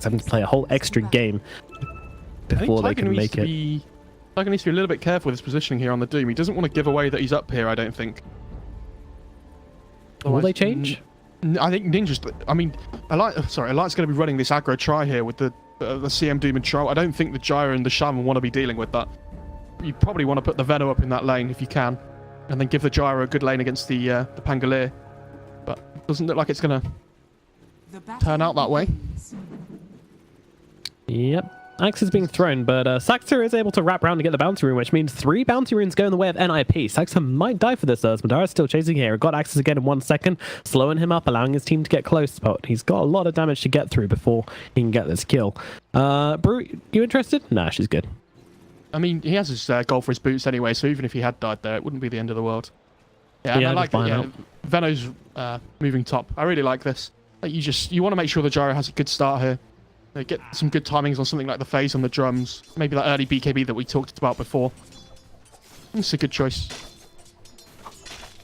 Sax having to play a whole extra game before they can make it. Tiger needs to be a little bit careful with his positioning here on the Doom. He doesn't want to give away that he's up here, I don't think. Will they change? I think Ninja's... I mean, Alight's going to be running this aggro try here with the CM Doom and Troll. I don't think the Gyro and the Shaman want to be dealing with that. You probably want to put the Venom up in that lane if you can, and then give the Gyro a good lane against the Pangolier. But it doesn't look like it's going to turn out that way. Yep. Axe is being thrown, but Saxer is able to wrap around to get the bounty rune, which means 3 bounty runes go in the way of NIP. Saxer might die for this, as Madara's still chasing here. Got access again in 1 second, slowing him up, allowing his team to get close, but he's got a lot of damage to get through before he can get this kill. Brew, you interested? Nah, she's good. I mean, he has his gold for his boots anyway, so even if he had died there, it wouldn't be the end of the world. Yeah, and I like it. Yeah, Veno's moving top. I really like this. Like, you want to make sure the Gyro has a good start here. Get some good timings on something like the phase on the drums. Maybe that early BKB that we talked about before. It's a good choice.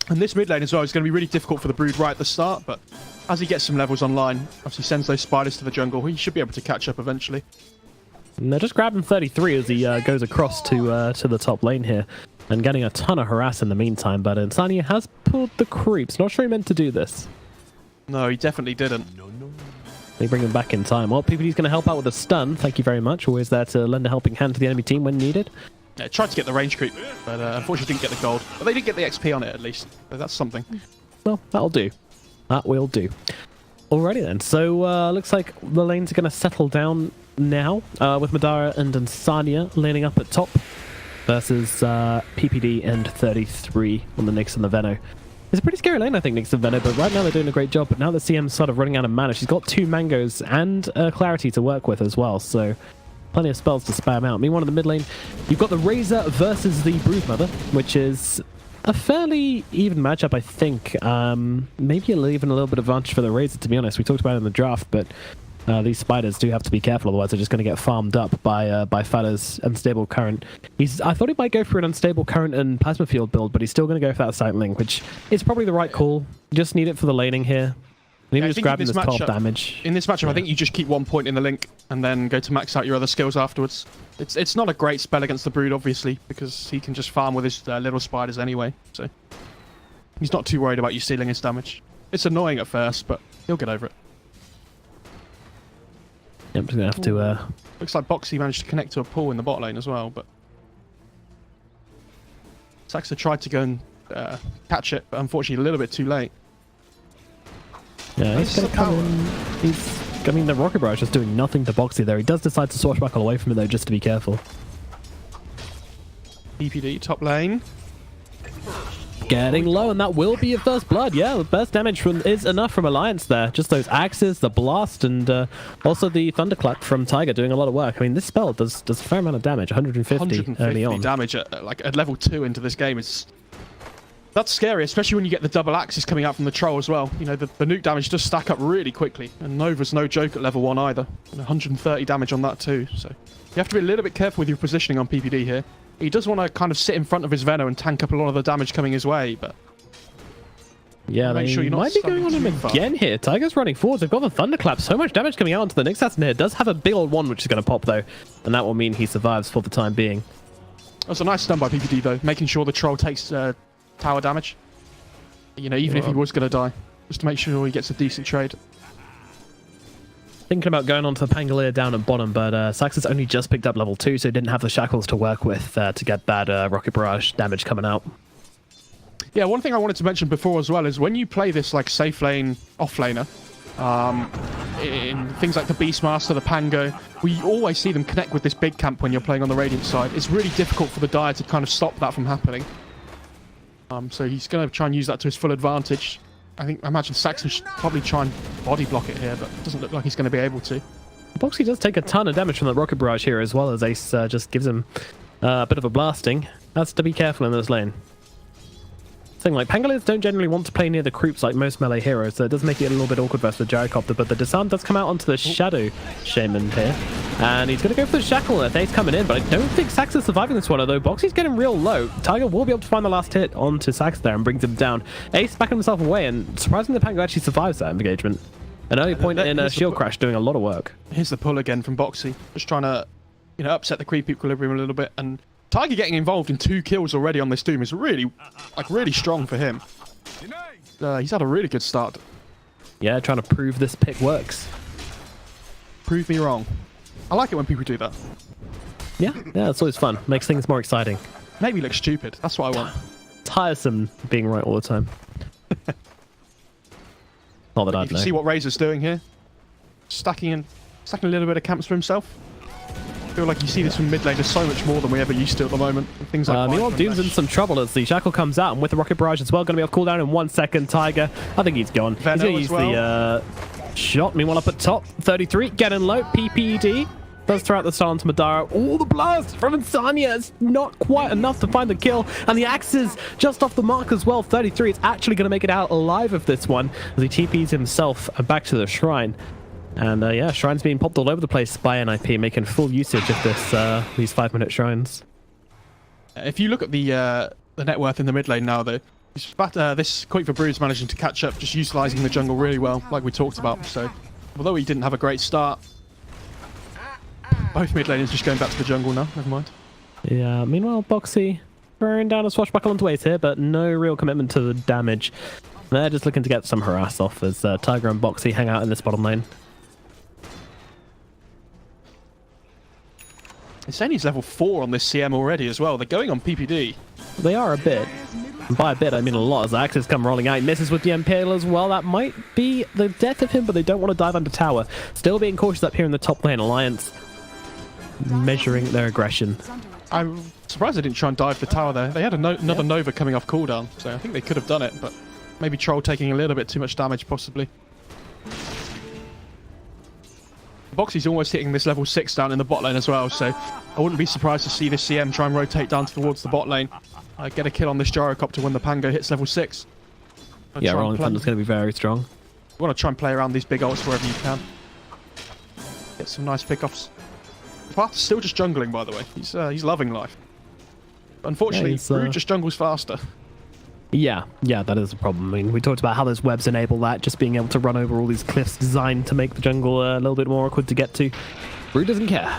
And this mid lane as well is going to be really difficult for the Brood right at the start, but as he gets some levels online, obviously sends those spiders to the jungle, he should be able to catch up eventually. And they're just grabbing 33 as he goes across to the top lane here, and getting a ton of harass in the meantime, but Insania has pulled the creeps. Not sure he meant to do this. No, he definitely didn't. They bring him back in time. Well, PPD's going to help out with a stun. Thank you very much. Always there to lend a helping hand to the enemy team when needed. Yeah, tried to get the range creep, but unfortunately didn't get the gold. But they did get the XP on it at least. So that's something. Well, that'll do. That will do. Alrighty then. So looks like the lanes are going to settle down now with Madara and Insania laning up at top versus PPD and 33 on the Nyx and the Veno. It's a pretty scary lane, I think, Nyx and Veno, but right now they're doing a great job. But now the CM's sort of running out of mana. She's got 2 mangoes and clarity to work with as well, so plenty of spells to spam out. Meanwhile, in the mid lane, you've got the Razor versus the Broodmother, which is a fairly even matchup, I think. Maybe even a little bit of advantage for the Razor, to be honest. We talked about it in the draft, but these spiders do have to be careful, otherwise they're just going to get farmed up by Fada's Unstable Current. I thought he might go for an Unstable Current and Plasma Field build, but he's still going to go for that Sight Link, which is probably the right call. You just need it for the laning here. And even just grabbing this 12 damage. In this matchup, I think you just keep 1 point in the link and then go to max out your other skills afterwards. It's not a great spell against the Brood, obviously, because he can just farm with his little spiders anyway. So he's not too worried about you stealing his damage. It's annoying at first, but he'll get over it. Yep, just gonna have to. Looks like Boxy managed to connect to a pool in the bot lane as well, but Saxa tried to go and catch it, but unfortunately a little bit too late. Yeah, he's gonna come in. I mean, the Rocket Barrage is doing nothing to Boxy there. He does decide to swashbuckle away from it though, just to be careful. PPD top lane. Getting low, and that will be a first blood. Yeah, the burst damage is enough from Alliance there. Just those axes, the blast, and also the thunderclap from Tiger doing a lot of work. I mean, this spell does a fair amount of damage, 150 early on. Damage at level 2 into this game that's scary, especially when you get the double axes coming out from the troll as well. You know, the nuke damage does stack up really quickly, and Nova's no joke at level 1 either. And 130 damage on that too, so you have to be a little bit careful with your positioning on PPD here. He does want to kind of sit in front of his Veno and tank up a lot of the damage coming his way, but yeah, they might be going on him again here. Tiger's running forwards. They've got the thunderclap. So much damage coming out onto the Nyx assassin here. Does have a big old one which is going to pop though, and that will mean he survives for the time being. That's a nice stun by PPD though, making sure the troll takes tower damage. You know, even if he was going to die, just to make sure he gets a decent trade. Thinking about going on to the Pangolier down at bottom, but Saxon's only just picked up level 2, so he didn't have the shackles to work with to get that Rocket Barrage damage coming out. Yeah, one thing I wanted to mention before as well is when you play this like safe lane offlaner, in things like the Beastmaster, the Pango, we always see them connect with this big camp when you're playing on the Radiant side. It's really difficult for the Dire to kind of stop that from happening. So he's going to try and use that to his full advantage. I imagine Saxon should probably try and body block it here, but it doesn't look like he's going to be able to. Boxy does take a ton of damage from the Rocket Barrage here, as well as Ace just gives him a bit of a blasting. That's to be careful in this lane. Thing like Pangoliers don't generally want to play near the creeps like most melee heroes, so it does make it a little bit awkward versus the Gyrocopter, but the disarm does come out onto the Shadow Shaman here, and he's going to go for the Shackle. Ace coming in, but I don't think Sax is surviving this one, although Boxy's getting real low. Tiger will be able to find the last hit onto Sax there and brings him down. Ace backing himself away, and surprisingly the Pango actually survives that engagement. An early point in a shield crash doing a lot of work. Here's the pull again from Boxy. Just trying to, upset the creep equilibrium a little bit. And Tiger getting involved in 2 kills already on this Doom is really strong for him. He's had a really good start. Yeah, trying to prove this pick works. Prove me wrong. I like it when people do that. Yeah, it's always fun. Makes things more exciting. Make me look stupid. That's what I want. Tiresome being right all the time. Not that I'd know. You can see what Razor's doing here. Stacking a little bit of camps for himself. I feel like you see this from mid lane. There's so much more than we ever used to at the moment. Things like meanwhile, Doom's in some trouble as the Shackle comes out, and with the Rocket Barrage as well, going to be off cooldown in 1 second. Tiger, I think he's gone. Venom he's going to use the shot. Meanwhile, up at top, 33, getting low. PPD does throw out the stun to Madara. Oh, the blast from Insania is not quite enough to find the kill, and the axe is just off the mark as well. 33 is actually going to make it out alive of this one as he TPs himself back to the shrine. And yeah, shrines being popped all over the place by NIP, making full usage of these 5-minute shrines. If you look at the net worth in the mid lane now, though, this Quake for Brood's managing to catch up, just utilising the jungle really well, like we talked about. So, although he didn't have a great start, both mid laners just going back to the jungle now. Never mind. Yeah. Meanwhile, Boxy throwing down a swashbuckle onto Ace here, but no real commitment to the damage. They're just looking to get some harass off as Tiger and Boxy hang out in this bottom lane. It's saying he's level 4 on this CM already as well. They're going on PPD. They are a bit. And by a bit, I mean a lot, as the axes come rolling out. He misses with the Impale as well. That might be the death of him, but they don't want to dive under tower. Still being cautious up here in the top lane. Alliance measuring their aggression. I'm surprised they didn't try and dive the tower there. They had another Nova coming off cooldown, so I think they could have done it, but maybe Troll taking a little bit too much damage, possibly. Boxy's almost hitting this level 6 down in the bot lane as well, so I wouldn't be surprised to see this CM try and rotate down towards the bot lane. Get a kill on this Gyrocopter when the Pango hits level 6. Yeah, Rolling Thunder's going to be very strong. You want to try and play around these big ults wherever you can. Get some nice pickoffs. Path's still just jungling, by the way. He's loving life. Unfortunately, Brood just jungles faster. Yeah, that is a problem. I mean, we talked about how those webs enable that, just being able to run over all these cliffs designed to make the jungle a little bit more awkward to get to. Brood doesn't care.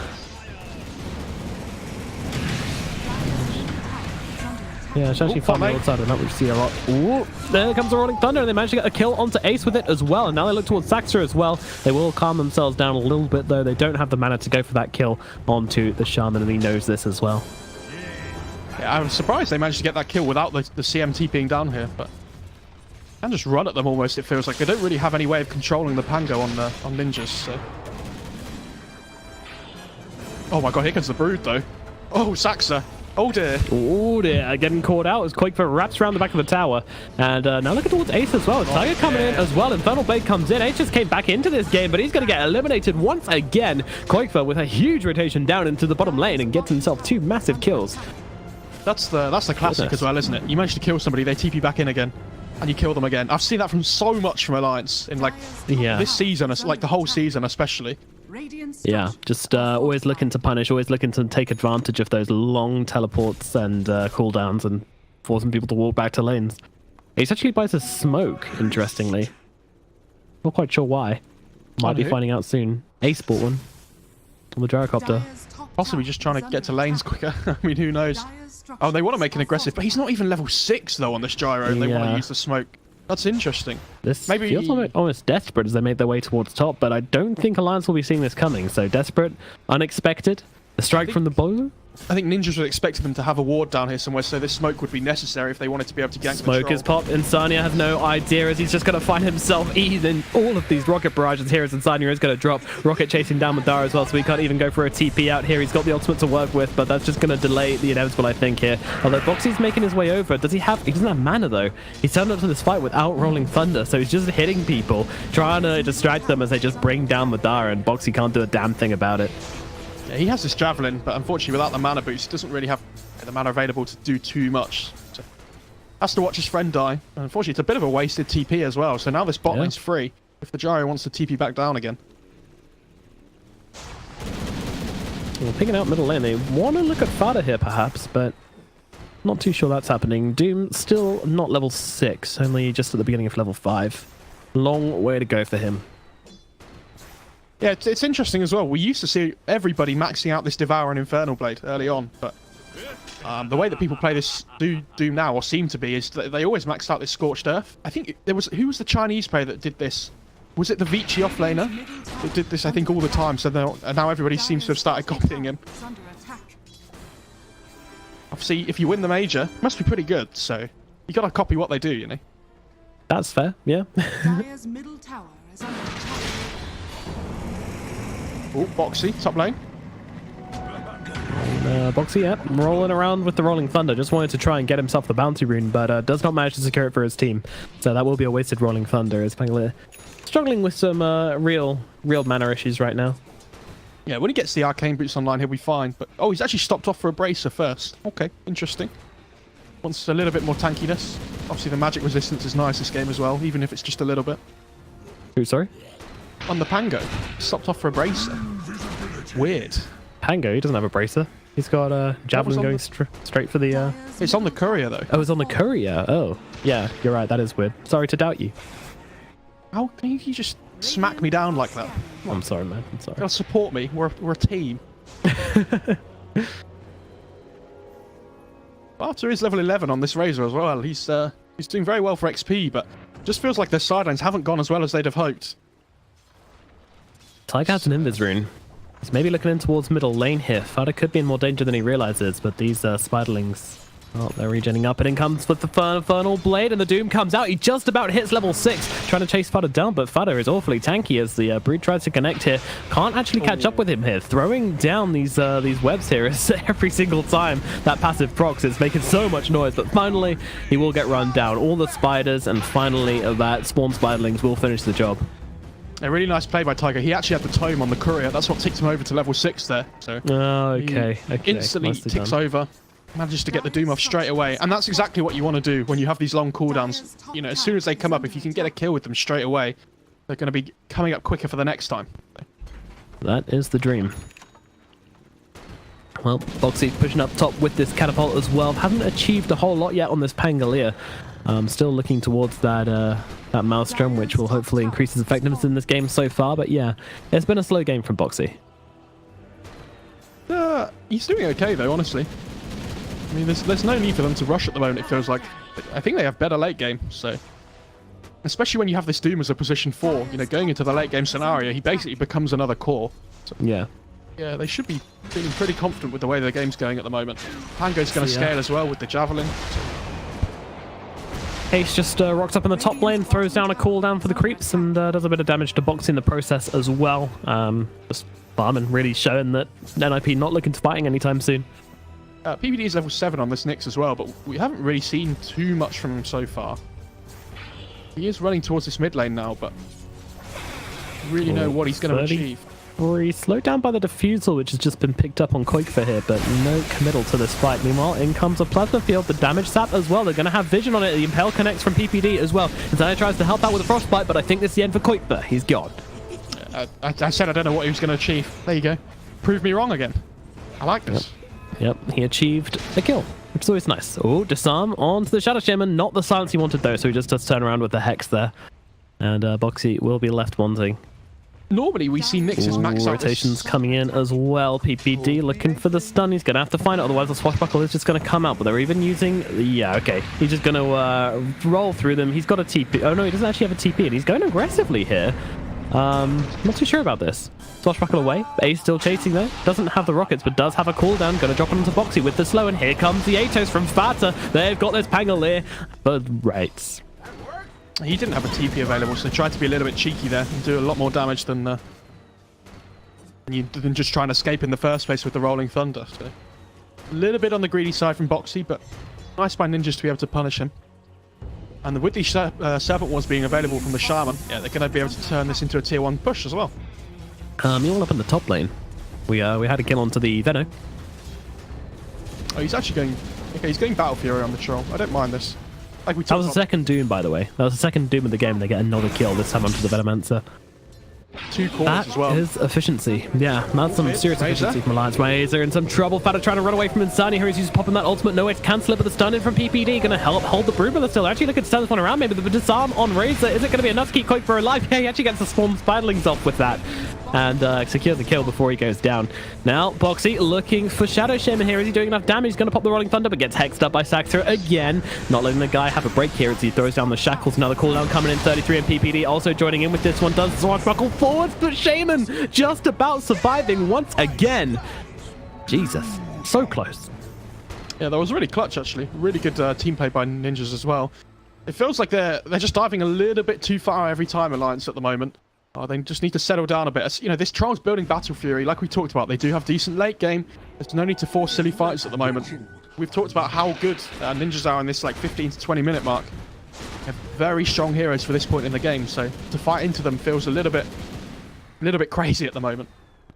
Yeah, it's actually fun on the outside of that, we see a lot. Ooh, there comes the Rolling Thunder, and they managed to get a kill onto Ace with it as well, and now they look towards Saxter as well. They will calm themselves down a little bit, though. They don't have the mana to go for that kill onto the Shaman, and he knows this as well. Yeah, I'm surprised they managed to get that kill without the CMT being down here, but and just run at them almost, it feels like. They don't really have any way of controlling the Pango on ninjas, so. Oh my god, here comes the Brood, though. Oh, Saxter. Oh dear. Oh dear, getting caught out as Quake for wraps around the back of the tower. And now looking towards Ace as well. Tiger coming in as well. Infernal Blade comes in. Ace just came back into this game, but he's going to get eliminated once again. Quakefer with a huge rotation down into the bottom lane and gets himself 2 massive kills. That's the classic as well, isn't it? You manage to kill somebody, they TP back in again, and you kill them again. I've seen that from so much from Alliance in like this season, like the whole season especially. Yeah, just always looking to punish, always looking to take advantage of those long teleports and cooldowns and forcing people to walk back to lanes. Ace actually buys a smoke, interestingly. Not quite sure why. Might be finding out soon. Ace bought one on the Gyrocopter. Possibly just trying to get to lanes quicker. I mean, who knows? Oh, they want to make an aggressive, but he's not even level 6 though on this Gyro. They want to use the smoke. That's interesting. This feels almost desperate as they make their way towards top, but I don't think Alliance will be seeing this coming. So desperate, unexpected. The strike from the bow. I think Ninjas would expect them to have a ward down here somewhere, so this smoke would be necessary if they wanted to be able to gank the Smoke is popped. Insania has no idea as he's just going to find himself eating all of these rocket barrages here as Insania is going to drop. Rocket chasing down Madara as well, so he can't even go for a TP out here. He's got the ultimate to work with, but that's just going to delay the inevitable, I think, here. Although Boxy's making his way over. He doesn't have mana, though. He's turned up to this fight without Rolling Thunder, so he's just hitting people, trying to distract them as they just bring down Madara, and Boxy can't do a damn thing about it. Yeah, he has this Javelin, but unfortunately without the mana boost, he doesn't really have the mana available to do too much. So has to watch his friend die. And unfortunately, it's a bit of a wasted TP as well. So now this bot lane's free if the Gyro wants to TP back down again. Well, picking out middle lane, they want to look at Fada here perhaps, but not too sure that's happening. Doom still not level 6, only just at the beginning of level 5. Long way to go for him. Yeah, it's interesting as well. We used to see everybody maxing out this Devour and Infernal Blade early on, but the way that people play this do now, or seem to be, is that they always max out this Scorched Earth. I think who was the Chinese player that did this? Was it the Vici offlaner that did this, I think, all the time? So now everybody seems to have started copying him. Obviously, if you win the major, it must be pretty good, so you gotta copy what they do, you know? That's fair, yeah. Dire's middle tower is under attack. Oh, Boxy, top lane. Boxy, yeah, rolling around with the Rolling Thunder. Just wanted to try and get himself the bounty rune, but does not manage to secure it for his team. So that will be a wasted Rolling Thunder, as Pangolier struggling with some real mana issues right now. Yeah, when he gets the Arcane Boots online, he'll be fine. But oh, he's actually stopped off for a Bracer first. Okay, interesting. Wants a little bit more tankiness. Obviously, the magic resistance is nice this game as well, even if it's just a little bit. Who, sorry? On the Pango, stopped off for a Bracer. Weird. Pango, he doesn't have a Bracer. He's got a Javelin going straight for the... It's on the Courier, though. Oh, it's on the Courier. Oh, yeah, you're right. That is weird. Sorry to doubt you. How can you just smack me down like that? I'm sorry, man. I'm sorry. You gotta support me. We're a team. Arthur is level 11 on this Razor as well. He's doing very well for XP, but just feels like their sidelines haven't gone as well as they'd have hoped. Tiger has an Invis rune. He's maybe looking in towards middle lane here. Fada could be in more danger than he realizes, but these Spiderlings... Oh, they're regenning up, and in comes with the Infernal Blade, and the Doom comes out. He just about hits level 6, trying to chase Fada down, but Fada is awfully tanky as the Brood tries to connect here. Can't actually catch up with him here. Throwing down these webs here is every single time that passive procs. It's making so much noise, but finally he will get run down. All the spiders, and finally that spawn Spiderlings will finish the job. A really nice play by Tiger. He actually had the tome on the Courier. That's what ticked him over to level 6 there. So okay. Instantly ticks over. Manages to get the Doom off straight away, and that's exactly what you want to do when you have these long cooldowns. You know, as soon as they come up, if you can get a kill with them straight away, they're going to be coming up quicker for the next time. That is the dream. Well, Boxy pushing up top with this catapult as well. Haven't achieved a whole lot yet on this Pangolier. Still looking towards that Maelstrom, which will hopefully increase his effectiveness in this game so far. But yeah, it's been a slow game from Boxy. He's doing okay though, honestly. I mean, there's no need for them to rush at the moment, it feels like. I think they have better late game, so... Especially when you have this Doom as a position 4, you know, going into the late game scenario, he basically becomes another core. So, yeah, they should be feeling pretty confident with the way the game's going at the moment. Pango's going to scale as well with the Javelin. Ace just rocks up in the top lane, throws down a cooldown for the creeps, and does a bit of damage to Boxy in the process as well. Just farming, really showing that NIP not looking to fighting anytime soon. PPD is level 7 on this Nyx as well, but we haven't really seen too much from him so far. He is running towards this mid lane now, but really know what he's going to achieve. He's slowed down by the Diffusal, which has just been picked up on Koikfa here, but no committal to this fight. Meanwhile, in comes a Plasma Field, the damage sap as well. They're going to have vision on it. The Impale connects from PPD as well. Zaya tries to help out with the Frostbite, but I think this is the end for Koikfa. He's gone. I said I don't know what he was going to achieve. There you go. Prove me wrong again. I like this. Yep, he achieved a kill, which is always nice. Oh, disarm onto the Shadow Shaman. Not the silence he wanted, though, so he just does turn around with the Hex there. And Boxy will be left wanting. Normally, we see Nyx's max out. Rotations coming in as well. PPD looking for the stun. He's going to have to find it, otherwise the Swashbuckle is just going to come out. But they're even using... Yeah, okay. He's just going to roll through them. He's got a TP. Oh, no, he doesn't actually have a TP, and he's going aggressively here. Not too sure about this. Swashbuckle away. Ace still chasing though. Doesn't have the rockets, but does have a cooldown. Going to drop it onto Boxy with the slow, and here comes the Atos from Fata. They've got this Pangolier. But right. He didn't have a TP available, so they tried to be a little bit cheeky there and do a lot more damage than just trying to escape in the first place with the Rolling Thunder. So a little bit on the greedy side from Boxy, but nice by Ninjas to be able to punish him. And with these Serpent Wars being available from the Shaman, yeah, they're going to be able to turn this into a tier 1 push as well. You're up in the top lane. We had a kill onto the Veno. Oh, he's actually going... Okay, he's going Battle Fury on the troll. I don't mind this. Like we that was the second Doom, by the way. That was the second Doom of the game, and they get another kill, this time onto the Venomancer. 2 cores That as well. is efficiency. Yeah, that's some serious Razor. efficiency from Alliance. Razor in some trouble. Fada trying to run away from Insani. Here he's popping that ultimate. No way to cancel it, but the stun in from PPD going to help hold the Brood Brother still. Actually looking to turn this one around. Maybe the disarm on Razor. Is it going to be enough to keep Quake for alive? Yeah, he actually gets the Swarm Spiderlings off with that. And secures the kill before he goes down. Now, Boxy looking for Shadow Shaman here. Is he doing enough damage? He's going to pop the Rolling Thunder, but gets hexed up by Saxter again. Not letting the guy have a break here as he throws down the shackles. Another cooldown coming in. 33 and PPD also joining in with this one. Does swashbuckle forwards, but Shaman just about surviving once again. Jesus, so close. Yeah, that was really clutch, actually. Really good team play by Ninjas as well. It feels like they're just diving a little bit too far every time, Alliance, at the moment. They just need to settle down a bit. As, you know, this Trials building Battle Fury, like we talked about, they do have decent late game. There's no need to force silly fights at the moment. We've talked about how good Ninjas are in this like 15 to 20 minute mark. They have very strong heroes for this point in the game, so to fight into them feels a little bit crazy at the moment.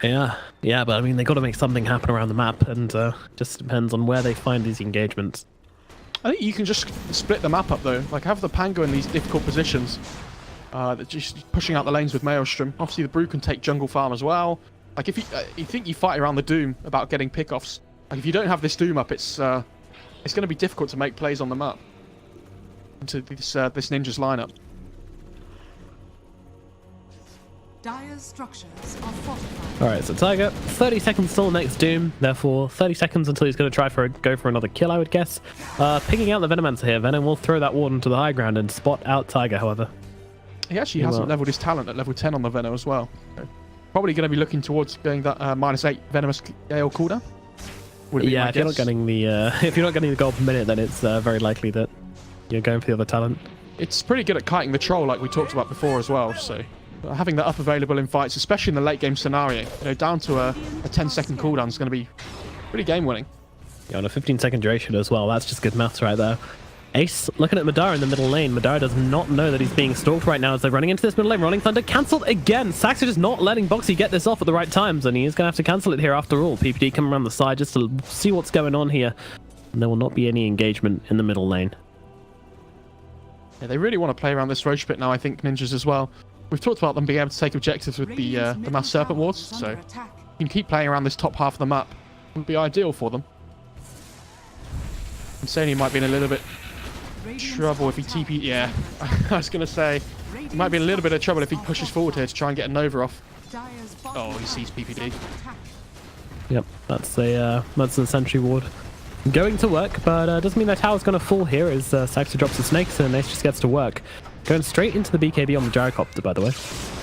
Yeah, but I mean, they got to make something happen around the map, and just depends on where they find these engagements. I think you can just split the map up though. Like have the Pango in these difficult positions. Just pushing out the lanes with Maelstrom. Obviously, the Brew can take jungle farm as well. Like, if you think you fight around the Doom about getting pickoffs, like if you don't have this Doom up, it's going to be difficult to make plays on the map into this Ninja's lineup. Dire's structures are fortified. All right, so Tiger, 30 seconds still next Doom. Therefore, 30 seconds until he's going to try go for another kill, I would guess. Picking out the Venomancer here. Venom will throw that ward into the high ground and spot out Tiger, however. He actually hasn't leveled his talent at level 10 on the Venom as well. So probably going to be looking towards going that -8 Venomous Gale cooldown. Yeah, if you're not getting the gold per minute, then it's very likely that you're going for the other talent. It's pretty good at kiting the troll, like we talked about before as well. So having that up available in fights, especially in the late game scenario, you know, down to a 10-second cooldown is going to be pretty game winning. Yeah, on a 15-second duration as well. That's just good maths right there. Ace looking at Madara in the middle lane. Madara does not know that he's being stalked right now as they're running into this middle lane. Rolling Thunder cancelled again. Saxer just not letting Boxy get this off at the right times, and he is going to have to cancel it here after all. PPD coming around the side just to see what's going on here. And there will not be any engagement in the middle lane. Yeah, they really want to play around this Roche pit now, I think, Ninjas as well. We've talked about them being able to take objectives with the Mass Serpent Wards, so you can keep playing around this top half of the map. It would be ideal for them. Insani might be in a little bit trouble if he TP. Yeah, I was going to say he might be in a little bit of trouble if he pushes forward here to try and get a Nova off. Oh, he sees PPD. Yep, that's a sentry ward going to work, but doesn't mean that tower's going to fall here as Saxter drops the snakes and Ace just gets to work. Going straight into the BKB on the Gyrocopter, by the way.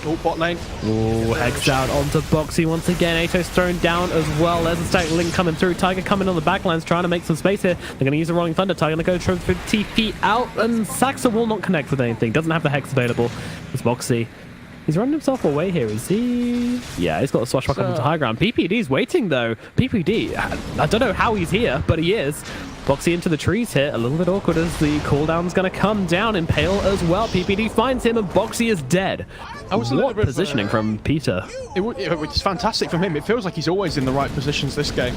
Oh, bot lane. Oh, hex out onto Boxy once again. Ato's thrown down as well. There's a static link coming through. Tiger coming on the backlines, trying to make some space here. They're going to use a Rolling Thunder. Tiger going to go for TP out, and Saxer will not connect with anything. Doesn't have the hex available. It's Boxy. He's running himself away here, is he? Yeah, he's got a swashbuckle into high ground. PPD's waiting, though. PPD, I don't know how he's here, but he is. Boxy into the trees here. A little bit awkward as the cooldown's going to come down. Impale as well. PPD finds him, and Boxy is dead. What positioning from Peter. It's fantastic from him. It feels like he's always in the right positions this game.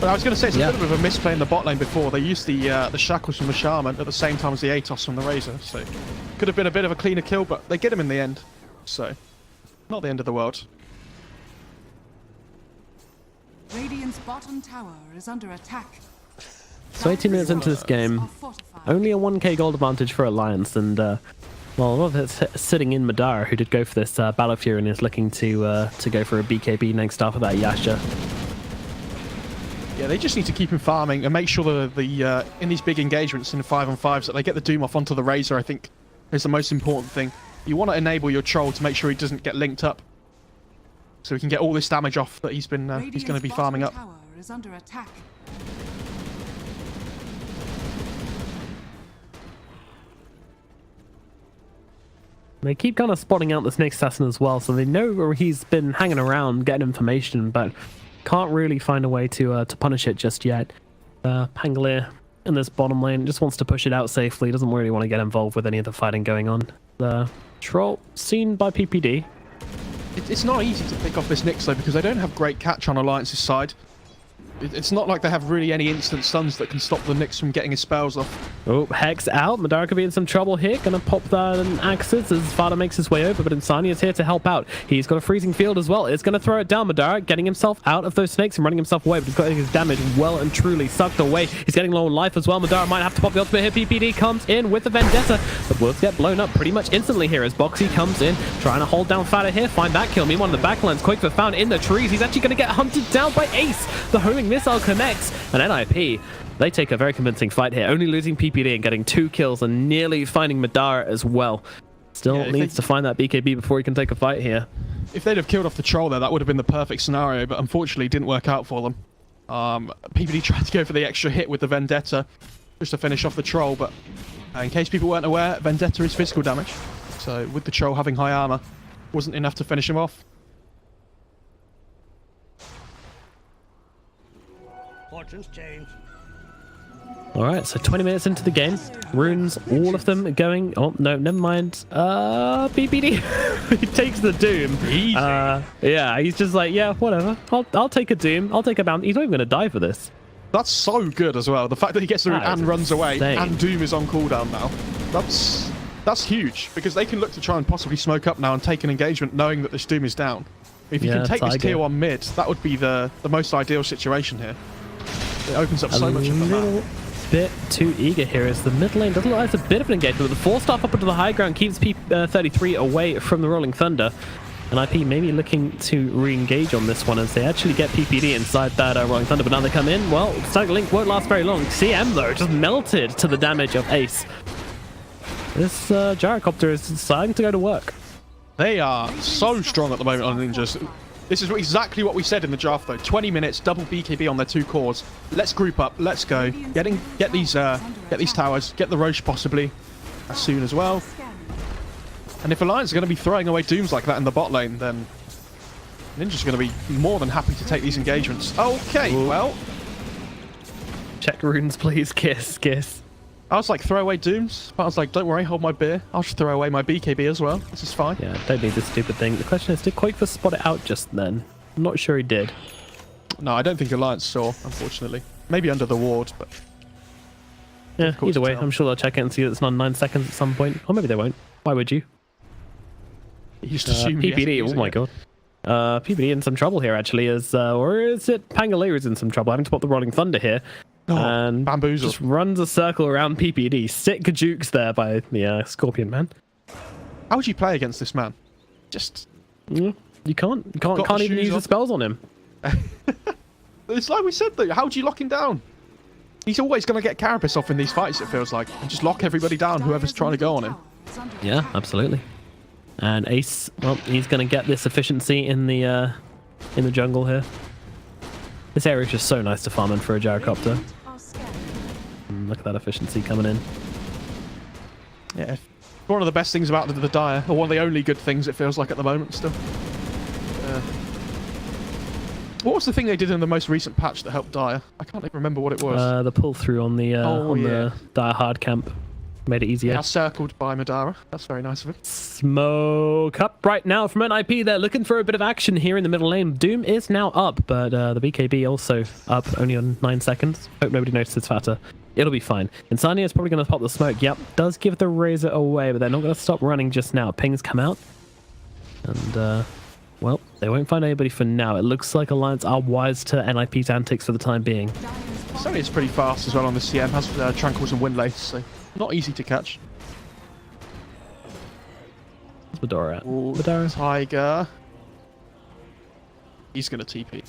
But I was going to say, it's a little bit of a misplay in the bot lane before. They used the shackles from the Shaman at the same time as the Atos from the Razor. So could have been a bit of a cleaner kill, but they get him in the end. So, not the end of the world. Radiant's bottom tower is under attack. So 18 minutes into this game, only a 1k gold advantage for Alliance, and well, a lot of it's sitting in Madara, who did go for this Battle Fury and is looking to go for a BKB next after that Yasha. Yeah, they just need to keep him farming and make sure that in these big engagements in the 5-on-5s that they get the Doom off onto the Razor, I think, is the most important thing. You want to enable your troll to make sure he doesn't get linked up, so he can get all this damage off that he's going to be farming up. Tower is under attack. They keep kind of spotting out this next assassin as well, so they know where he's been hanging around, getting information, but can't really find a way to punish it just yet. Pangolier in this bottom lane just wants to push it out safely, doesn't really want to get involved with any of the fighting going on. The troll seen by PPD. It's not easy to pick off this Nyx though, because they don't have great catch on Alliance's side. It's not like they have really any instant stuns that can stop the Nyx from getting his spells off. Oh, Hex out. Madara could be in some trouble here. Gonna pop that in Axis as Vada makes his way over, but Insania's here to help out. He's got a freezing field as well. It's gonna throw it down. Madara getting himself out of those snakes and running himself away, but he's got his damage well and truly sucked away. He's getting low on life as well. Madara might have to pop the ultimate here. PPD comes in with the Vendetta, but will get blown up pretty much instantly here as Boxy comes in, trying to hold down Fada here, find that kill. Meanwhile, the backlines, quick for found in the trees. He's actually gonna get hunted down by Ace. The homing missile connects, and NIP, they take a very convincing fight here, only losing PPD and getting 2 kills and nearly finding Madara as well. Still needs to find that BKB before he can take a fight here. If they'd have killed off the troll there, that would have been the perfect scenario, but unfortunately it didn't work out for them. PPD tried to go for the extra hit with the Vendetta just to finish off the troll, but in case people weren't aware, Vendetta is physical damage. So with the troll having high armor, wasn't enough to finish him off. Fortunes change. Alright, so 20 minutes into the game. Runes, all of them going... Oh, no, never mind. PPD. He takes the Doom. Easy. Yeah, he's just like, yeah, whatever. I'll take a Doom. I'll take a bounty. He's not even going to die for this. That's so good as well. The fact that he gets the rune and runs away, insane. and Doom is on cooldown now. That's huge, because they can look to try and possibly smoke up now and take an engagement knowing that this Doom is down. If you can take this tier 1 mid, that would be the most ideal situation here. It opens up so much of the map. Bit too eager here as the mid lane doesn't look like it's a bit of an engagement, but the 4-star up into the high ground keeps P33 away from the Rolling Thunder. And IP maybe looking to re-engage on this one as they actually get PPD inside that Rolling Thunder, but now they come in. Well, Static Link won't last very long. CM though just melted to the damage of Ace. This Gyrocopter is deciding to go to work. They are so strong at the moment on Ninjas. This is exactly what we said in the draft, though. 20 minutes, double BKB on their 2 cores. Let's group up. Let's go. Get these towers. Get the Roche possibly as soon as well. And if Alliance are going to be throwing away Dooms like that in the bot lane, then Ninja's going to be more than happy to take these engagements. Okay, well. Check runes, please. Kiss, kiss. I was like, throw away Dooms. But I was like, don't worry, hold my beer. I'll just throw away my BKB as well. This is fine. Yeah, don't need this stupid thing. The question is, did Quakefor spot it out just then? I'm not sure he did. No, I don't think Alliance saw, unfortunately. Maybe under the ward, but... Yeah, either way, I'm sure they'll check it and see that it's not 9 seconds at some point. Or maybe they won't. Why would you? You just assume PPD, oh my god. PPD in some trouble here, actually, or is it Pangaleru's in some trouble? Having to pop the Rolling Thunder here. Oh, and bamboozle. Just runs a circle around PPD. Sick jukes there by the Scorpion Man. How would you play against this man? Just... You can't even use the spells on him. It's like we said, though. How do you lock him down? He's always going to get Carapace off in these fights, it feels like. And just lock everybody down, whoever's trying to go on him. Yeah, absolutely. And Ace, well, he's going to get this efficiency in the jungle here. This area is just so nice to farm in for a Gyrocopter. Look at that efficiency coming in. Yeah, one of the best things about the Dire, or one of the only good things it feels like at the moment still. What was the thing they did in the most recent patch that helped Dire? I can't even remember what it was. The pull through on the the Dire hard camp made it easier. Yeah, circled by Madara. That's very nice of him. Smoke up right now from NIP. They're looking for a bit of action here in the middle lane. Doom is now up, but the BKB also up, only on 9 seconds. Hope nobody notices Fata. It'll be fine. Insania is probably going to pop the smoke. Yep, does give the Razor away, but they're not going to stop running just now. Pings come out. And, well, they won't find anybody for now. It looks like Alliance are wise to NIP's antics for the time being. Sony is pretty fast as well on the CM. Has Tranquils and Windlace, so not easy to catch. Where's Madara at? Ooh, Madara. Tiger. He's going to TP.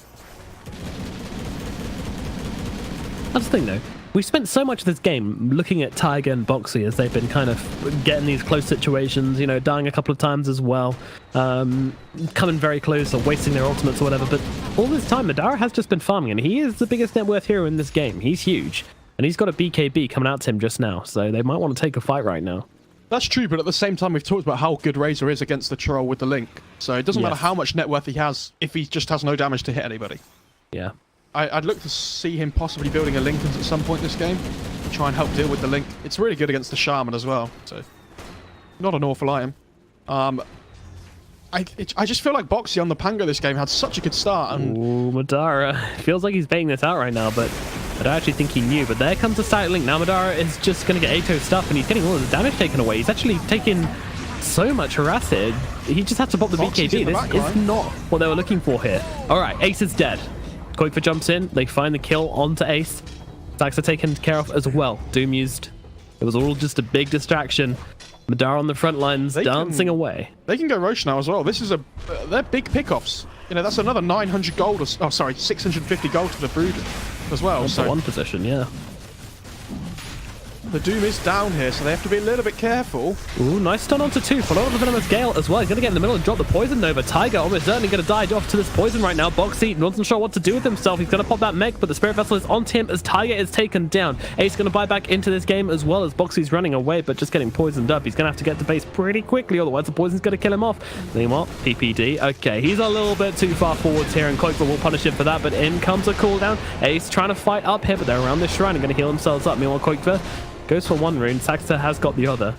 That's the thing, though. We've spent so much of this game looking at Tiger and Boxy as they've been kind of getting these close situations, you know, dying a couple of times as well, coming very close or wasting their ultimates or whatever. But all this time, Madara has just been farming, and he is the biggest net worth hero in this game. He's huge, and he's got a BKB coming out to him just now, so they might want to take a fight right now. That's true, but at the same time, we've talked about how good Razor is against the troll with the Link. So it doesn't matter how much net worth he has if he just has no damage to hit anybody. Yeah. I'd look to see him possibly building a Link at some point this game to try and help deal with the Link. It's really good against the Shaman as well, so not an awful item. And I just feel like Boxy on the Pango this game had such a good start. And ooh, Madara. Feels like he's baiting this out right now, but I don't actually think he knew. But there comes the side link. Now Madara is just going to get Ato stuff, and he's getting all of the damage taken away. He's actually taking so much harass here. He just had to pop the BKB. This is not what they were looking for here. All right, Ace is dead. Koikfa jumps in. They find the kill onto Ace. Stacks are taken care of as well. Doom used. It was all just a big distraction. Madara on the front lines, dancing away. They can go Roche now as well. This is they're big pickoffs. You know, that's another 900 gold, or 650 gold to the Brood as well. That's so one position, yeah. The Doom is down here, so they have to be a little bit careful. Ooh, nice stun onto 2. Follow up the Venomous Gale as well. He's going to get in the middle and drop the poison Nova. Tiger almost certainly going to die off to this poison right now. Boxy wasn't sure what to do with himself. He's going to pop that mech, but the Spirit Vessel is onto him as Tiger is taken down. Ace going to buy back into this game as well as Boxy's running away, but just getting poisoned up. He's going to have to get to base pretty quickly, otherwise the poison's going to kill him off. Meanwhile, PPD. Okay, he's a little bit too far forwards here, and Koikfa will punish him for that, but in comes a cooldown. Ace trying to fight up here, but they're around this shrine and going to heal themselves up. Meanwhile, Koikfa goes for one rune. Saxter has got the other.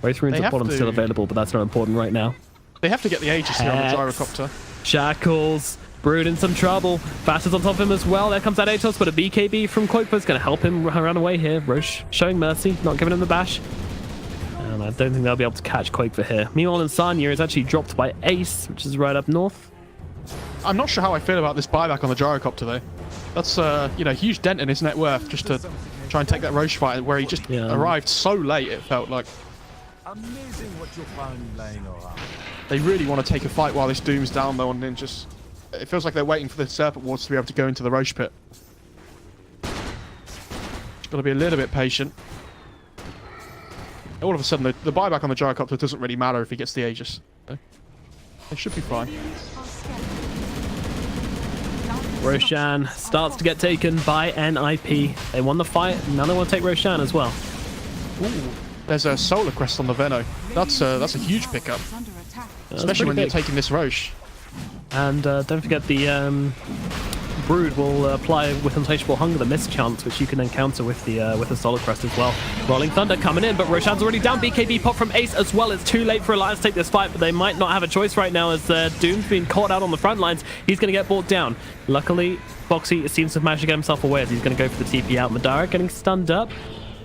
Both runes at bottom still available, but that's not important right now. They have to get the Aegis here on the Gyrocopter. Shackles. Brood in some trouble. Fast is on top of him as well. There comes that Atos, but a BKB from Koikfa is going to help him run away here. Roche showing mercy, not giving him the bash. And I don't think they'll be able to catch Koikfa here. Meanwhile, Insania is actually dropped by Ace, which is right up north. I'm not sure how I feel about this buyback on the Gyrocopter, though. That's you know, huge dent in his net worth just to try and take that Roche fight where he just arrived so late, it felt like. Amazing what you'll find laying around. They really want to take a fight while this Doom's down, though, and then just... It feels like they're waiting for the Serpent Wards to be able to go into the Roche pit. Just got to be a little bit patient. All of a sudden, the buyback on the Gyrocopter doesn't really matter if he gets the Aegis. So they should be fine. Roshan starts to get taken by NIP. They won the fight. Now they want to take Roshan as well. Ooh, there's a Solar Crest on the Veno. That's a huge pickup, especially when you're taking this Roche. And don't forget the Brood will apply with Insatiable Hunger, the mischance, which you can then counter with the Solar Crest as well. Rolling Thunder coming in, but Roshan's already down. BKB pop from Ace as well. It's too late for Alliance to take this fight, but they might not have a choice right now as Doom's been caught out on the front lines. He's going to get brought down. Luckily, Boxy seems to have managed to get himself away as he's going to go for the TP out. Madara getting stunned up.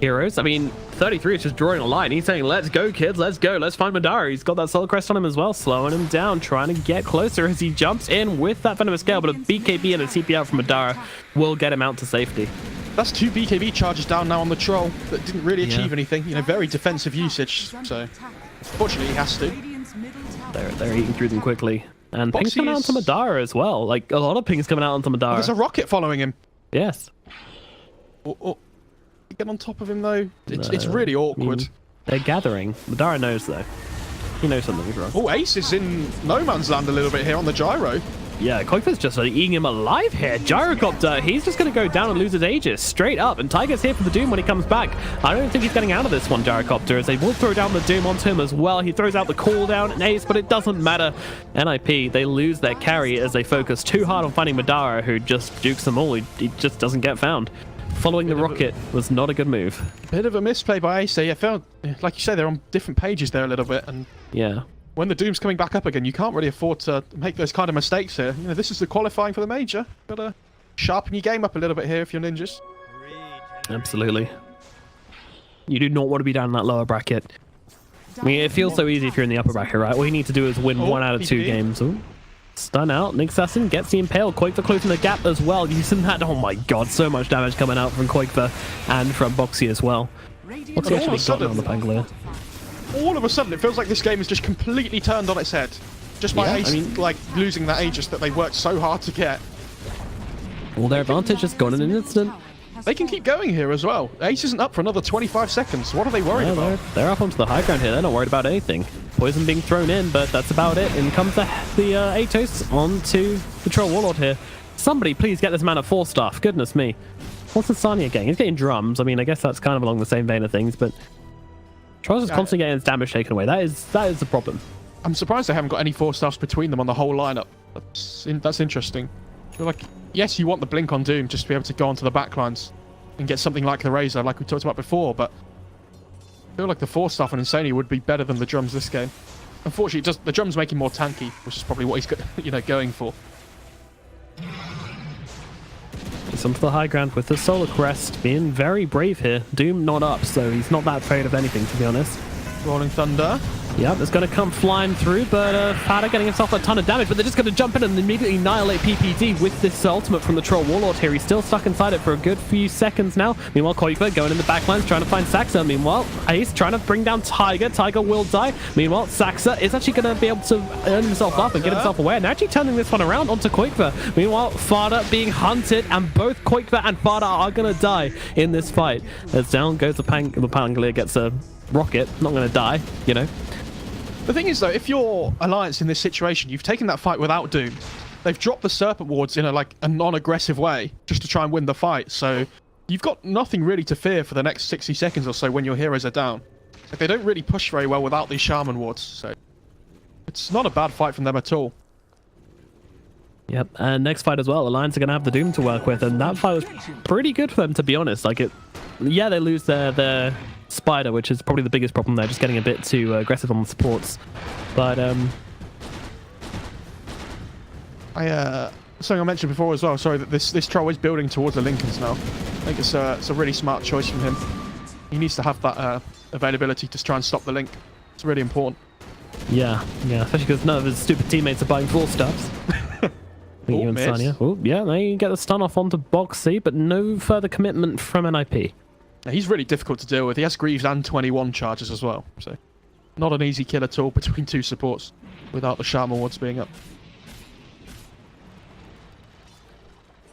Heroes, I mean, 33 is just drawing a line. He's saying, let's go, kids, let's go. Let's find Madara. He's got that Solar Crest on him as well, slowing him down, trying to get closer as he jumps in with that Venomous Gale, but a BKB and a TP out from Madara will get him out to safety. That's 2 BKB charges down now on the Troll that didn't really achieve anything. You know, very defensive usage, so fortunately he has to. They're eating through them quickly. And ping's coming out onto Madara as well. Like, a lot of ping's coming out onto Madara. There's a rocket following him. Yes. Get on top of him, though. It's really awkward. I mean, they're gathering. Madara knows, though. He knows something's wrong. Oh, Ace is in no man's land a little bit here on the Gyro. Yeah, Koikfa's just eating him alive here. Gyrocopter, he's just going to go down and lose his Aegis straight up. And Tiger's here for the Doom when he comes back. I don't think he's getting out of this one, Gyrocopter, as they will throw down the Doom onto him as well. He throws out the cooldown and Ace, but it doesn't matter. NIP, they lose their carry as they focus too hard on finding Madara, who just dukes them all. He just doesn't get found. Following the rocket was not a good move. Bit of a misplay by Ace. I felt, like you say, they're on different pages there a little bit. And yeah. When the Doom's coming back up again, you can't really afford to make those kind of mistakes here. You know, this is the qualifying for the major. Gotta sharpen your game up a little bit here if you're ninjas. Absolutely. You do not want to be down in that lower bracket. I mean, it feels so easy if you're in the upper bracket, right? All you need to do is win 1 out of 2 games. Ooh. Stun out. Nick Assassin gets the Impale. Koikfa closing the gap as well. Using that. Oh my god, so much damage coming out from Koikfa and from Boxy as well. What's he actually gotten on the Pangolier? All of a sudden, it feels like this game is just completely turned on its head. Just by Ace, like, losing that Aegis that they worked so hard to get. All their advantage has gone in an instant. They can keep going here as well. Ace isn't up for another 25 seconds. What are they worried about? They're up onto the high ground here. They're not worried about anything. Poison being thrown in, but that's about it. In comes the Atos onto the Troll Warlord here. Somebody please get this man a 4-star. Goodness me. What's the Sania getting? He's getting drums. I mean, I guess that's kind of along the same vein of things, but Charles is constantly getting his damage taken away. That is the problem. I'm surprised they haven't got any 4-stars between them on the whole lineup. That's interesting. You're like, yes, you want the blink on Doom just to be able to go onto the backlines and get something like the Razor, like we talked about before, but I feel like the 4-star on Insania would be better than the drums this game. Unfortunately, the drum's making more tanky, which is probably what he's going for. He's onto the high ground with the Solar Crest, being very brave here. Doom not up, so he's not that afraid of anything, to be honest. Rolling Thunder. Yep, it's going to come flying through, but Fada getting himself a ton of damage, but they're just going to jump in and immediately annihilate PPD with this ultimate from the Troll Warlord here. He's still stuck inside it for a good few seconds now. Meanwhile, Koifa going in the backlines, trying to find Saxa. Meanwhile, Ace trying to bring down Tiger. Tiger will die. Meanwhile, Saxa is actually going to be able to earn himself up and get himself away, and actually turning this one around onto Koifa. Meanwhile, Fada being hunted, and both Koifa and Fada are going to die in this fight. As down goes the Pangolier, gets a rocket. Not going to die, you know. The thing is, though, if you're Alliance in this situation, you've taken that fight without Doom. They've dropped the Serpent Wards in a non-aggressive way just to try and win the fight. So you've got nothing really to fear for the next 60 seconds or so when your heroes are down. Like, they don't really push very well without these Shaman Wards. So it's not a bad fight from them at all. Yep, and next fight as well, Alliance are going to have the Doom to work with, and that fight was pretty good for them, to be honest. Like, yeah, they lose their Spider, which is probably the biggest problem there, just getting a bit too aggressive on the supports. But something I mentioned before as well, sorry, that this troll is building towards the Lincolns now. I think it's a really smart choice from him. He needs to have that availability to try and stop the Link. It's really important. Yeah, especially because none of his stupid teammates are buying full stuffs. You and Sanya. Oh, yeah, they get the stun off onto Boxy, but no further commitment from NIP. He's really difficult to deal with. He has Greaves and 21 charges as well, so not an easy kill at all between two supports without the Shaman Wards being up.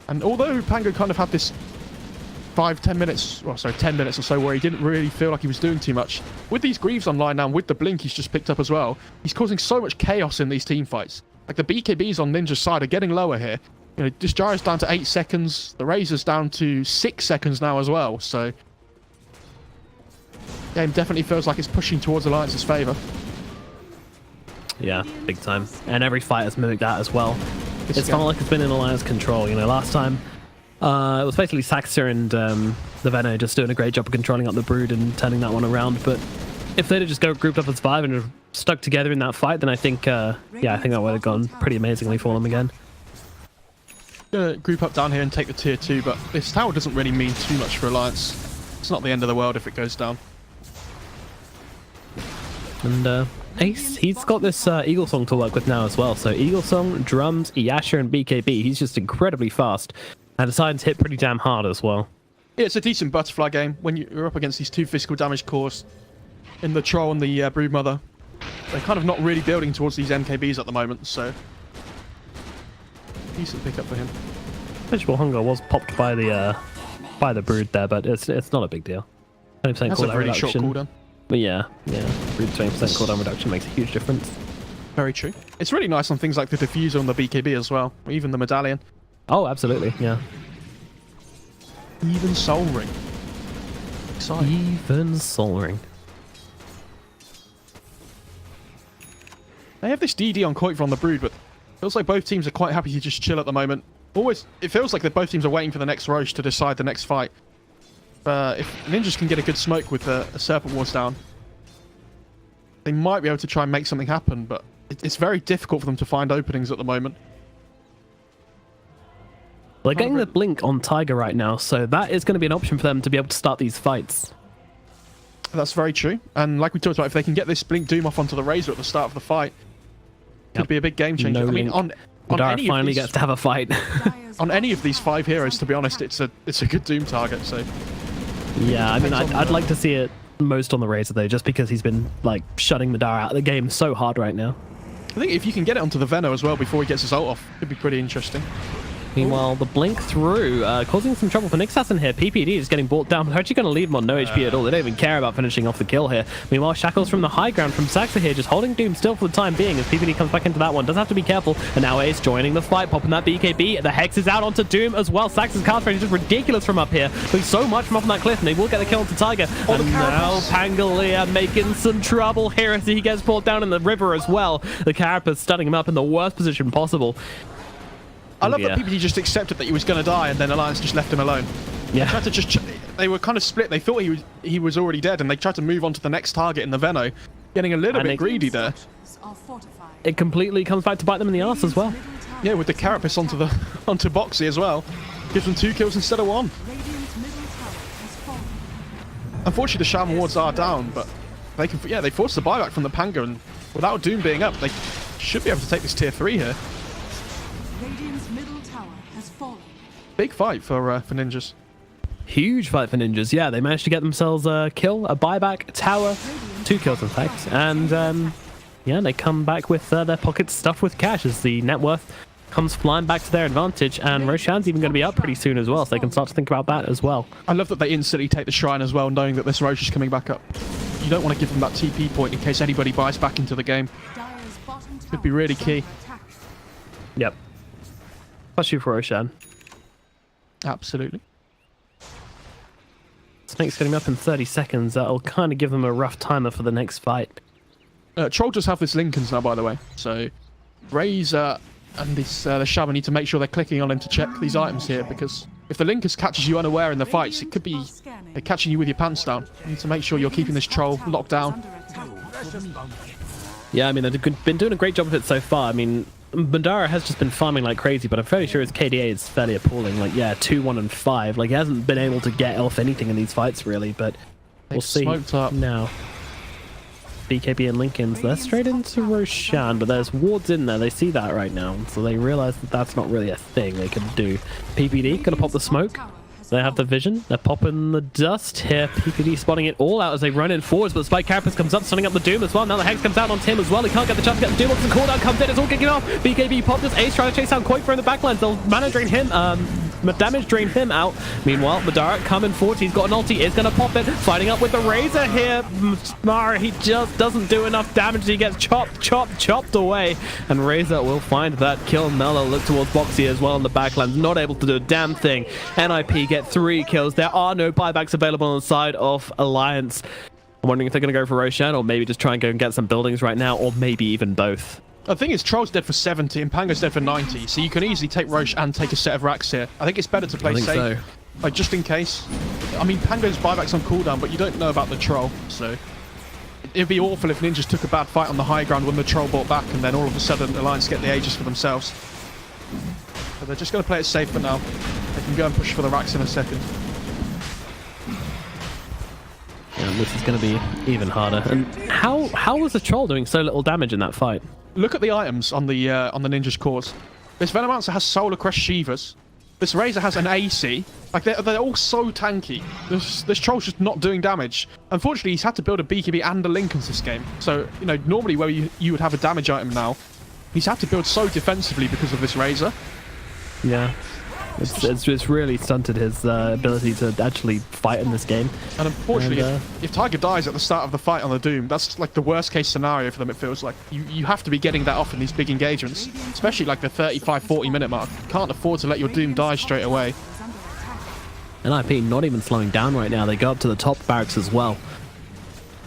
And although Pango kind of had this 10 minutes or so where he didn't really feel like he was doing too much, with these Greaves online now and with the Blink he's just picked up as well, he's causing so much chaos in these team fights. Like, the BKBs on Ninja's side are getting lower here. You know, this Gyro's down to 8 seconds, the Razor's down to 6 seconds now as well, so game definitely feels like it's pushing towards Alliance's favour. Yeah, big time. And every fight has mimicked that as well. It's not like it's been in Alliance control. You know, last time it was basically Saxa and the Veno just doing a great job of controlling up the Brood and turning that one around. But if they'd have just grouped up as 5 and stuck together in that fight, then I think, I think that would have gone pretty amazingly for them again. Gonna group up down here and take the tier 2, but this tower doesn't really mean too much for Alliance. It's not the end of the world if it goes down. And Ace, he's got this Eagle Song to work with now as well. So Eagle Song, Drums, Yasha, and BKB. He's just incredibly fast. And the sides hit pretty damn hard as well. Yeah, it's a decent butterfly game when you're up against these two physical damage cores in the Troll and the Broodmother. They're kind of not really building towards these MKBs at the moment, so decent pickup for him. Visual Hunger was popped by the Brood there, but it's not a big deal. 20% That's a really short cooldown. But yeah, Brood 20% cooldown reduction makes a huge difference. Very true. It's really nice on things like the Diffuser and the BKB as well, or even the Medallion. Oh, absolutely, yeah. Even Soul Ring. Exciting. Even Soul Ring. They have this DD on Koiva on the Brood, but it feels like both teams are quite happy to just chill at the moment. It feels like that both teams are waiting for the next Roche to decide the next fight. If Ninjas can get a good smoke with a Serpent Wards down, they might be able to try and make something happen, but it's very difficult for them to find openings at the moment. They're getting the Blink on Tiger right now, so that is going to be an option for them to be able to start these fights. That's very true. And like we talked about, if they can get this Blink Doom off onto the Razor at the start of the fight, it could be a big game changer. No, I mean, on any finally of these, gets to have a fight. on any of these 5 heroes, to be honest, it's a good Doom target. So yeah, I mean, I'd like to see it most on the Razor though, just because he's been like shutting Madara out of the game so hard right now. I think if you can get it onto the Veno as well before he gets his ult off, it'd be pretty interesting. Meanwhile, the Blink through, causing some trouble for Nixass in here. PPD is getting brought down. They're actually going to leave him on no HP at all. They don't even care about finishing off the kill here. Meanwhile, Shackles from the high ground from Saxa here, just holding Doom still for the time being as PPD comes back into that one. Does have to be careful. And now Ace joining the fight, popping that BKB. The Hex is out onto Doom as well. Saxa's cast range is just ridiculous from up here. Doing so much from up on that cliff, and they will get the kill onto Tiger. And now Pangolier making some trouble here as he gets brought down in the river as well. The Carapace stunning him up in the worst position possible. I love that PPD just accepted that he was going to die, and then Alliance just left him alone. Yeah. They tried to they were kind of split. They thought he was already dead, and they tried to move on to the next target in the Veno. getting a little And bit greedy there. Are fortified. It completely comes back to bite them in the ass as well. Yeah, with the carapace onto Boxy as well. Gives them 2 kills instead of 1. Radiant's middle tower has fallen. Unfortunately, the Shaman wards are down, but they can, they force the buyback from the Panga, and without Doom being up, they should be able to take this tier 3 here. Radiant's middle tower has fallen. Big fight for ninjas. Huge fight for ninjas. Yeah, they managed to get themselves a kill, a buyback, a tower, 2 kills in fact, and yeah, they come back with their pockets stuffed with cash as the net worth comes flying back to their advantage, and Roshan's even going to be up pretty soon as well, so they can start to think about that as well. I love that they instantly take the shrine as well, knowing that this Roche is coming back up. You don't want to give them that TP point in case anybody buys back into the game. Dire's bottom tower Could be really is key. under attack. Yep. Especially for Roshan. Absolutely. Snake's getting up in 30 seconds. That'll kind of give them a rough timer for the next fight. Troll just have this Lincolns now, by the way. So Razor and this the Shaman need to make sure they're clicking on him to check these items here, because if the Linkers catches you unaware in the fights, it could be catching you with your pants down. You need to make sure you're keeping this Troll locked down. Precious bounty. Yeah, I mean, they've been doing a great job of it so far. I mean, Madara has just been farming like crazy, but I'm fairly sure his KDA is fairly appalling. Like, yeah, 2, 1, and 5. Like, he hasn't been able to get off anything in these fights, really, but we'll see smoked up. now. BKB and Lincolns, they're straight into Roshan, but there's wards in there. They see that right now, so they realize that that's not really a thing they can do. PPD gonna pop the smoke. They have the vision. They're popping the dust here. PPD spotting it all out as they run in forwards, but the Spike Carapace comes up, stunning up the Doom as well. Now the Hex comes out on Tim as well. He can't get the chance to get the Doom off. The cooldown comes in. It's all kicking off. BKB popped this. Ace trying to chase down Quake in the backlines. They'll mana drain him. Damage drain him out. Meanwhile, Madara coming forward. He's got an ulti. Is going to pop it. Fighting up with the Razor here. Mara, he just doesn't do enough damage. He gets chopped away. And Razor will find that kill. Mello look towards Boxy as well in the backlands. Not able to do a damn thing. NIP get 3 kills. There are no buybacks available on the side of Alliance. I'm wondering if they're going to go for Roshan, or maybe just try and go and get some buildings right now, or maybe even both. The thing is, Troll's dead for 70 and Panga's dead for 90, so you can easily take Roche and take a set of racks here. I think it's better to play safe, so. like just in case. I mean, Panga's buyback's on cooldown, but you don't know about the Troll, so it'd be awful if Ninjas took a bad fight on the high ground when the Troll bought back, and then all of a sudden Alliance get the Aegis for themselves. So they're just going to play it safe for now. They can go and push for the racks in a second. And this is going to be even harder. And how was the Troll doing so little damage in that fight? Look at the items on the Ninja's cores. This Venomancer has Solar Crest Shivas. This Razor has an AC. Like, they're all so tanky. This Troll's just not doing damage. Unfortunately, he's had to build a BKB and a Lincolns this game. So, you know, normally where you would have a damage item now, he's had to build so defensively because of this Razor. Yeah. It's really stunted his ability to actually fight in this game. And unfortunately, if Tiger dies at the start of the fight on the Doom, that's like the worst case scenario for them, it feels like. You have to be getting that off in these big engagements, especially like the 35-40 minute mark. You can't afford to let your Doom die straight away. NIP not even slowing down right now. They go up to the top barracks as well.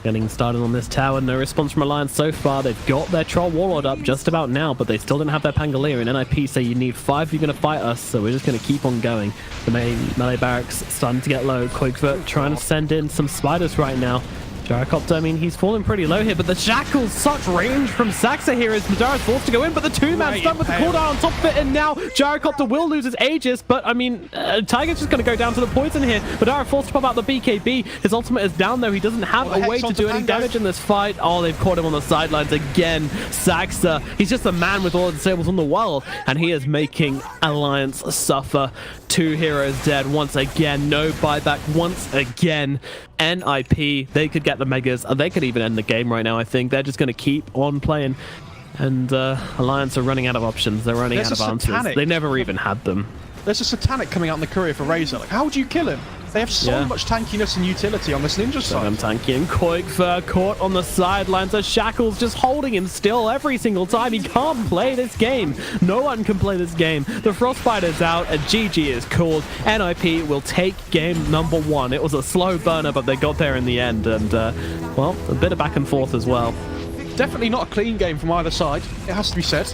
Getting started on this tower. No response from Alliance so far. They've got their Troll Warlord up just about now, but they still don't have their Pangolier. And NIP say you need 5 if you're going to fight us, so we're just going to keep on going. The main melee barracks starting to get low. Quakevert trying to send in some spiders right now. Gyrocopter, I mean, he's falling pretty low here, but the Shackles, such range from Saxa here as Madara's forced to go in, but the 2-man stuck with the cooldown on top of it, and now Gyrocopter will lose his Aegis, but I mean, Tiger's just going to go down to the poison here. Madara forced to pop out the BKB. His ultimate is down though. He doesn't have a way to do any damage in this fight. Oh, they've caught him on the sidelines again. Saxa, he's just a man with all the disables in the world, and he is making Alliance suffer. 2 heroes dead once again. No buyback once again. NIP, they could get the megas. They could even end the game right now, I think. They're just going to keep on playing. And Alliance are running out of options. They're running out of answers. They never even had them. There's a Satanic coming out in the courier for Razor. Like, how would you kill him? They have so much tankiness and utility on this Ninja side. I'm tanky and Quakevert caught on the sidelines. The Shackles just holding him still every single time. He can't play this game. No one can play this game. The Frostbite is out and GG is called. NIP will take game number 1. It was a slow burner, but they got there in the end. And, well, a bit of back and forth as well. Definitely not a clean game from either side. It has to be said.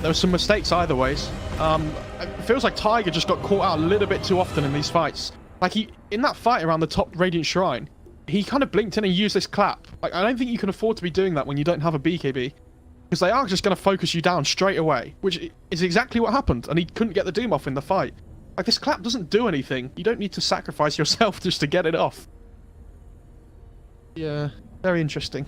There were some mistakes either ways. It feels like Tiger just got caught out a little bit too often in these fights. Like, in that fight around the top Radiant Shrine, he kind of blinked in and used this clap. Like, I don't think you can afford to be doing that when you don't have a BKB. Because they are just going to focus you down straight away, which is exactly what happened, and he couldn't get the Doom off in the fight. Like, this clap doesn't do anything. You don't need to sacrifice yourself just to get it off. Yeah, very interesting.